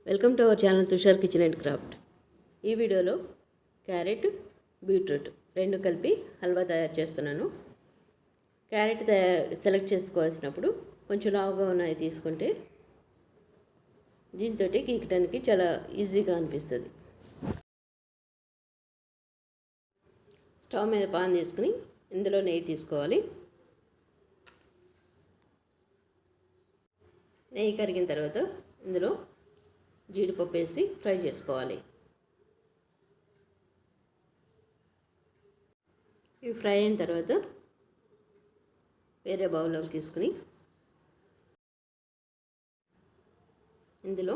Welcome to our channel Tushar kitchen and craft. ఈ వీడియోలో carrot, beetroot రెండు కలిపి హల్వా తయారు చేస్తున్నాను. క్యారెట్ సెలెక్ట్ చేసుకోవాల్సినప్పుడు కొంచెం లావుగా ఉన్నవి తీసుకుంటే దీంతో గీకడానికి చాలా ఈజీగా అనిపిస్తుంది. స్టవ్ మీద పాన్ తీసుకుని ఇందులో నెయ్యి తీసుకోవాలి. నెయ్యి కరిగిన తర్వాత ఇందులో జీడిపప్పు వేసి ఫ్రై చేసుకోవాలి. ఇవి ఫ్రై అయిన తర్వాత వేరే బౌల్లోకి తీసుకుని ఇందులో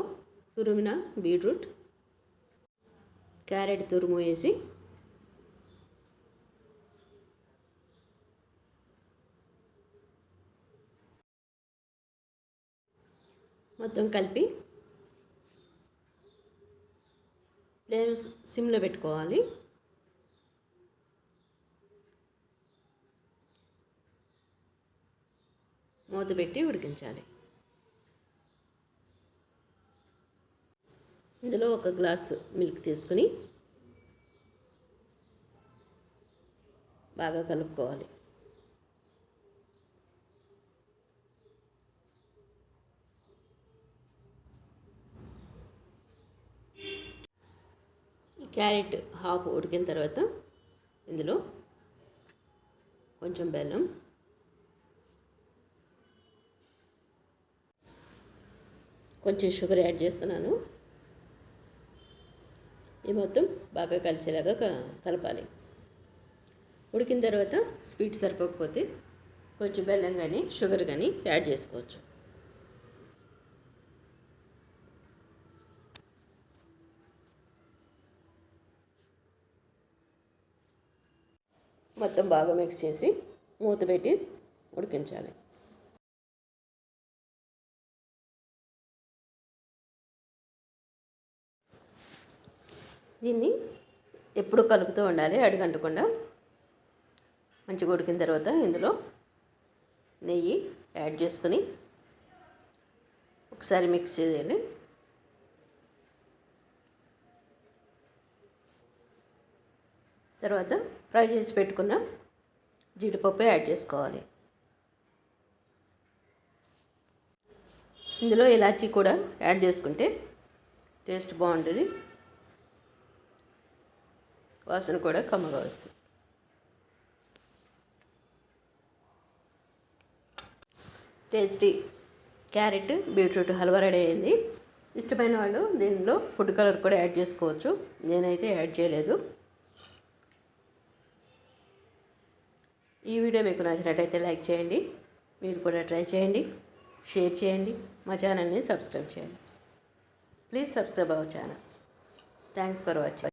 తురిమిన బీట్రూట్, క్యారెట్ తురుము వేసి మొత్తం కలిపి ఫ్లేమ్ సిమ్లో పెట్టుకోవాలి. మూత పెట్టి ఉడికించాలి. ఇందులో ఒక గ్లాసు మిల్క్ తీసుకుని బాగా కలుపుకోవాలి. క్యారెట్ హాఫ్ ఉడికిన తర్వాత ఇందులో కొంచెం బెల్లం, కొంచెం షుగర్ యాడ్ చేస్తున్నాను. ఈ మొత్తం బాగా కలిసేలాగా కలపాలి. ఉడికిన తర్వాత స్వీట్ సరిపోకపోతే కొంచెం బెల్లం కానీ షుగర్ కానీ యాడ్ చేసుకోవచ్చు. మొత్తం బాగా మిక్స్ చేసి మూత పెట్టి ఉడికించాలి. దీన్ని ఎప్పుడు కలుపుతూ ఉండాలి, అడుగంటకుండా. మంచిగా ఉడికిన తర్వాత ఇందులో నెయ్యి యాడ్ చేసుకుని ఒకసారి మిక్స్ చేయాలి. తర్వాత ఫ్రై చేసి పెట్టుకున్న జీడిపప్పు యాడ్ చేసుకోవాలి. ఇందులో ఇలాచీ కూడా యాడ్ చేసుకుంటే టేస్ట్ బాగుంటుంది, వాసన కూడా కమ్మగా వస్తుంది. Tasty carrot beetroot halwa ready అయింది. ఇష్టమైన వాళ్ళు దీనిలో ఫుడ్ కలర్ కూడా యాడ్ చేసుకోవచ్చు. నేనైతే యాడ్ చేయలేదు. ఈ వీడియో మీకు నచ్చినట్టయితే లైక్ చేయండి. మీరు కూడా ట్రై చేయండి, షేర్ చేయండి, మా ఛానల్ని సబ్స్క్రైబ్ చేయండి. Please subscribe our channel. Thanks for watching.